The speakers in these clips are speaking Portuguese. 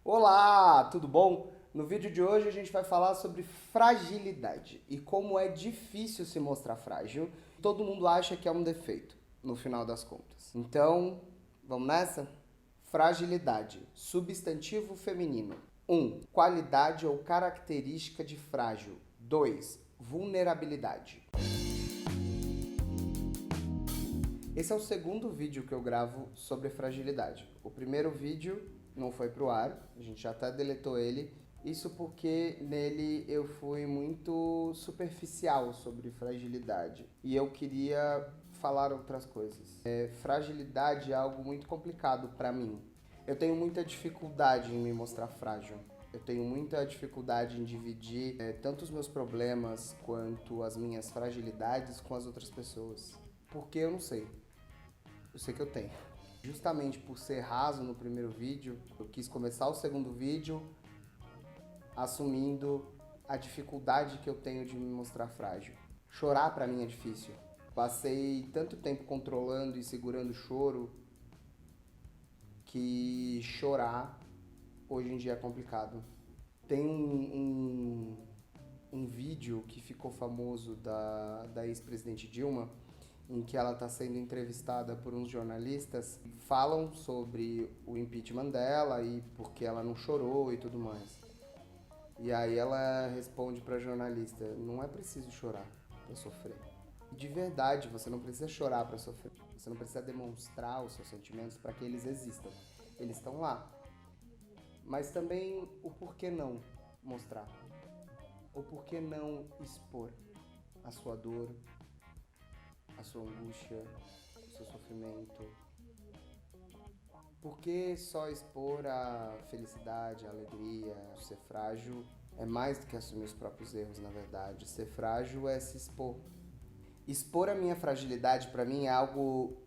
Olá, tudo bom? No vídeo de hoje a gente vai falar sobre fragilidade e como é difícil se mostrar frágil. Todo mundo acha que é um defeito, no final das contas. Então, vamos nessa? Fragilidade, substantivo feminino. 1. Qualidade ou característica de frágil. 2. Vulnerabilidade. Esse é o segundo vídeo que eu gravo sobre fragilidade. O primeiro vídeo não foi pro ar, a gente já até deletou ele. Isso porque nele eu fui muito superficial sobre fragilidade e eu queria falar outras coisas. Fragilidade é algo muito complicado para mim. Eu tenho muita dificuldade em me mostrar frágil. Eu tenho muita dificuldade em dividir tanto os meus problemas quanto as minhas fragilidades com as outras pessoas. Porque eu não sei. Eu sei que eu tenho. Justamente por ser raso no primeiro vídeo, eu quis começar o segundo vídeo assumindo a dificuldade que eu tenho de me mostrar frágil. Chorar pra mim é difícil. Passei tanto tempo controlando e segurando o choro que chorar hoje em dia é complicado. Tem um vídeo que ficou famoso da ex-presidente Dilma, em que ela está sendo entrevistada por uns jornalistas, falam sobre o impeachment dela e porque ela não chorou e tudo mais. E aí ela responde para a jornalista: não é preciso chorar para sofrer. De verdade, você não precisa chorar para sofrer. Você não precisa demonstrar os seus sentimentos para que eles existam. Eles estão lá. Mas também o porquê não mostrar? O porquê não expor a sua dor, a sua angústia, o seu sofrimento? Por que só expor a felicidade, a alegria? Ser frágil é mais do que assumir os próprios erros, na verdade. Ser frágil é se expor. Expor a minha fragilidade para mim é algo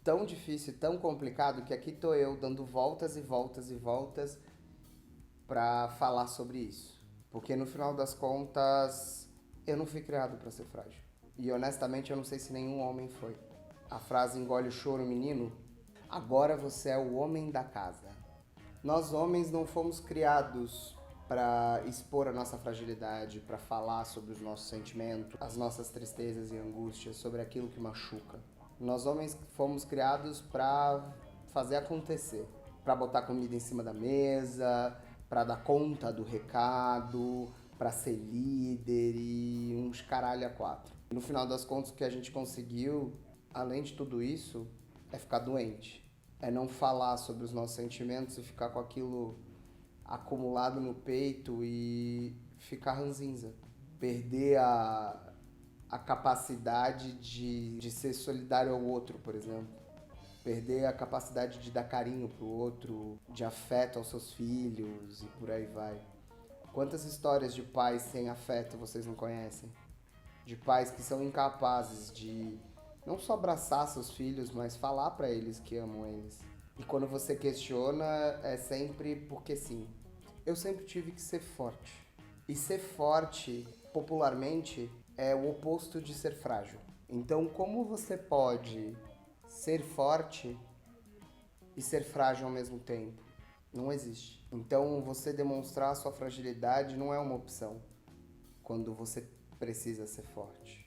tão difícil, tão complicado, que aqui tô eu dando voltas e voltas e voltas para falar sobre isso. Porque no final das contas, eu não fui criado para ser frágil. E honestamente eu não sei se nenhum homem foi. A frase engole o choro, menino, agora você é o homem da casa. Nós homens não fomos criados para expor a nossa fragilidade, para falar sobre os nossos sentimentos, as nossas tristezas e angústias, sobre aquilo que machuca. Nós homens fomos criados para fazer acontecer, para botar comida em cima da mesa, para dar conta do recado, para ser líder e uns caralho a quatro. No final das contas, o que a gente conseguiu, além de tudo isso, é ficar doente. É não falar sobre os nossos sentimentos e ficar com aquilo acumulado no peito e ficar ranzinza. Perder a capacidade de ser solidário ao outro, por exemplo. Perder a capacidade de dar carinho pro outro, de afeto aos seus filhos e por aí vai. Quantas histórias de pais sem afeto vocês não conhecem? De pais que são incapazes de não só abraçar seus filhos, mas falar pra eles que amam eles. E quando você questiona, é sempre porque sim. Eu sempre tive que ser forte. E ser forte, popularmente, é o oposto de ser frágil. Então, como você pode ser forte e ser frágil ao mesmo tempo? Não existe. Então, você demonstrar a sua fragilidade não é uma opção quando você precisa ser forte.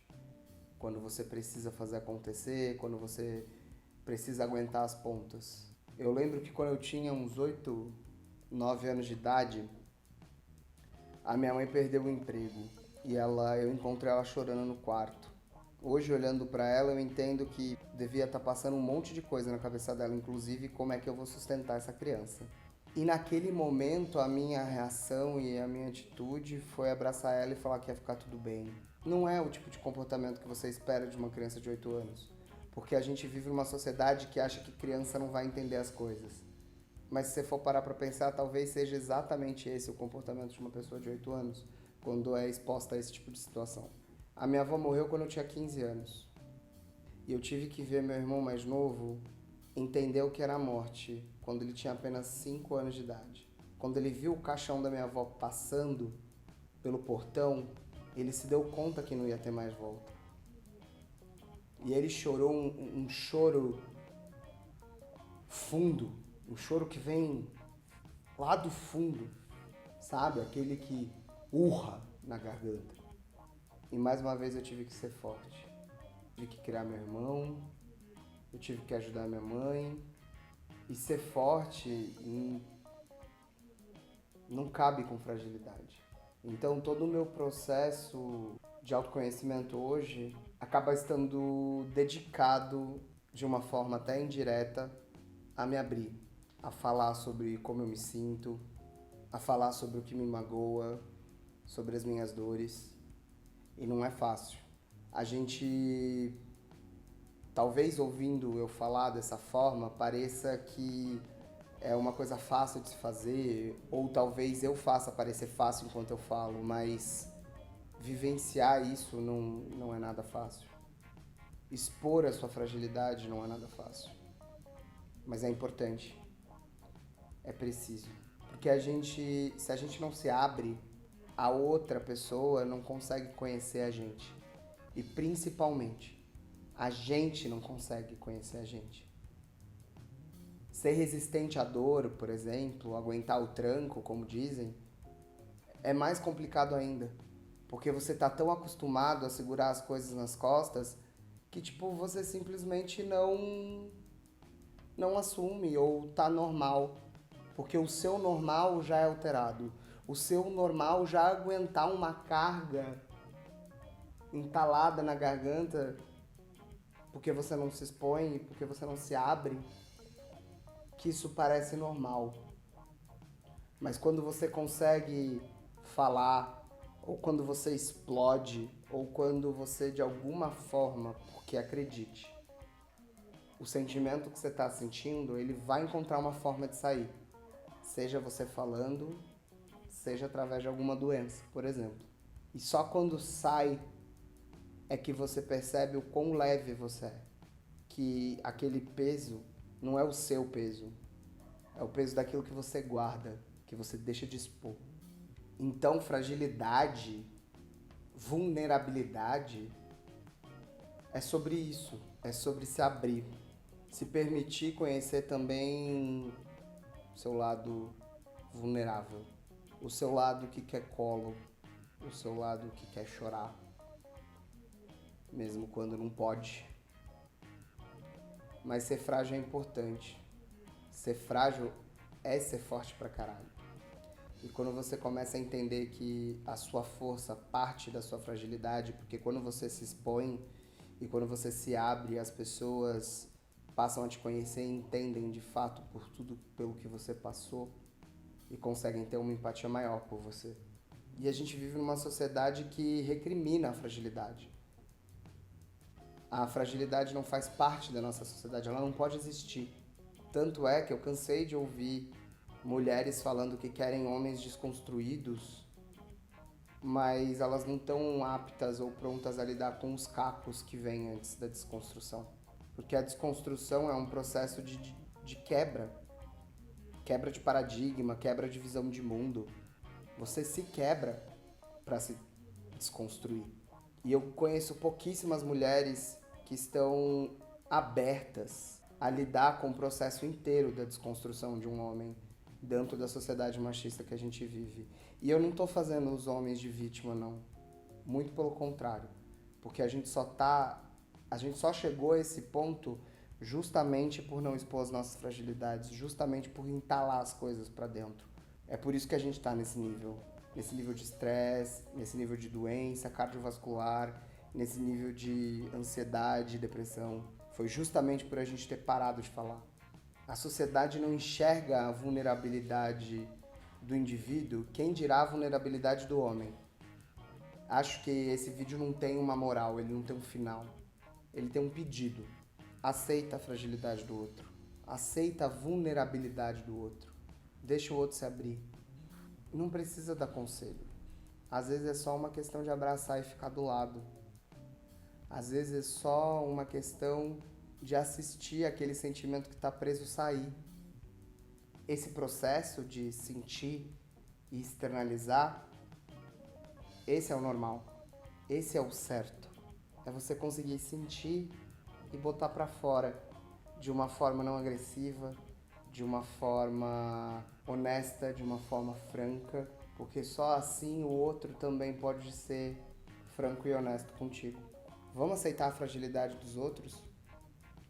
Quando você precisa fazer acontecer, quando você precisa aguentar as pontas. Eu lembro que quando eu tinha uns 8, 9 anos de idade, a minha mãe perdeu o emprego e eu encontrei ela chorando no quarto. Hoje, olhando pra ela, eu entendo que devia estar passando um monte de coisa na cabeça dela, inclusive como é que eu vou sustentar essa criança. E naquele momento, a minha reação e a minha atitude foi abraçar ela e falar que ia ficar tudo bem. Não é o tipo de comportamento que você espera de uma criança de 8 anos. Porque a gente vive numa sociedade que acha que criança não vai entender as coisas. Mas se você for parar pra pensar, talvez seja exatamente esse o comportamento de uma pessoa de 8 anos, quando é exposta a esse tipo de situação. A minha avó morreu quando eu tinha 15 anos. E eu tive que ver meu irmão mais novo entender o que era a morte quando ele tinha apenas 5 anos de idade. Quando ele viu o caixão da minha avó passando pelo portão, ele se deu conta que não ia ter mais volta. E ele chorou um choro fundo, um choro que vem lá do fundo, sabe? Aquele que urra na garganta. E mais uma vez eu tive que ser forte. Tive que criar meu irmão, eu tive que ajudar minha mãe. E ser forte não cabe com fragilidade. Então todo o meu processo de autoconhecimento hoje acaba estando dedicado, de uma forma até indireta, a me abrir, a falar sobre como eu me sinto, a falar sobre o que me magoa, sobre as minhas dores. E não é fácil. A gente, talvez ouvindo eu falar dessa forma, pareça que é uma coisa fácil de se fazer, ou talvez eu faça parecer fácil enquanto eu falo, mas vivenciar isso não é nada fácil. Expor a sua fragilidade não é nada fácil. Mas é importante. É preciso. Porque se a gente não se abre, a outra pessoa não consegue conhecer a gente. E principalmente, a gente não consegue conhecer a gente. Ser resistente à dor, por exemplo, aguentar o tranco, como dizem, é mais complicado ainda. Porque você tá tão acostumado a segurar as coisas nas costas que, tipo, você simplesmente não assume ou tá normal. Porque o seu normal já é alterado. O seu normal já é aguentar uma carga entalada na garganta porque você não se expõe, porque você não se abre, que isso parece normal. Mas quando você consegue falar, ou quando você explode, ou quando você de alguma forma, porque acredite, o sentimento que você está sentindo, ele vai encontrar uma forma de sair. Seja você falando, seja através de alguma doença, por exemplo. E só quando sai é que você percebe o quão leve você é. Que aquele peso não é o seu peso, é o peso daquilo que você guarda, que você deixa de expor. Então, fragilidade, vulnerabilidade, é sobre isso, é sobre se abrir, se permitir conhecer também o seu lado vulnerável, o seu lado que quer colo, o seu lado que quer chorar, mesmo quando não pode. Mas ser frágil é importante. Ser frágil é ser forte pra caralho. E quando você começa a entender que a sua força parte da sua fragilidade, porque quando você se expõe e quando você se abre, as pessoas passam a te conhecer e entendem de fato por tudo pelo que você passou e conseguem ter uma empatia maior por você. E a gente vive numa sociedade que recrimina a fragilidade. A fragilidade não faz parte da nossa sociedade, ela não pode existir. Tanto é que eu cansei de ouvir mulheres falando que querem homens desconstruídos, mas elas não estão aptas ou prontas a lidar com os cacos que vêm antes da desconstrução. Porque a desconstrução é um processo de quebra. Quebra de paradigma, quebra de visão de mundo. Você se quebra para se desconstruir. E eu conheço pouquíssimas mulheres que estão abertas a lidar com o processo inteiro da desconstrução de um homem dentro da sociedade machista que a gente vive. E eu não tô fazendo os homens de vítima, não. Muito pelo contrário. Porque a gente só chegou a esse ponto justamente por não expor as nossas fragilidades, justamente por entalar as coisas pra dentro. É por isso que a gente tá nesse nível de estresse, nesse nível de doença cardiovascular, nesse nível de ansiedade e depressão. Foi justamente por a gente ter parado de falar. A sociedade não enxerga a vulnerabilidade do indivíduo, quem dirá a vulnerabilidade do homem. Acho que esse vídeo não tem uma moral, ele não tem um final. Ele tem um pedido. Aceita a fragilidade do outro. Aceita a vulnerabilidade do outro. Deixa o outro se abrir. Não precisa dar conselho. Às vezes é só uma questão de abraçar e ficar do lado. Às vezes é só uma questão de assistir aquele sentimento que está preso sair. Esse processo de sentir e externalizar, esse é o normal. Esse é o certo. É você conseguir sentir e botar para fora de uma forma não agressiva, de uma forma honesta, de uma forma franca, porque só assim o outro também pode ser franco e honesto contigo. Vamos aceitar a fragilidade dos outros?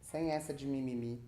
Sem essa de mimimi.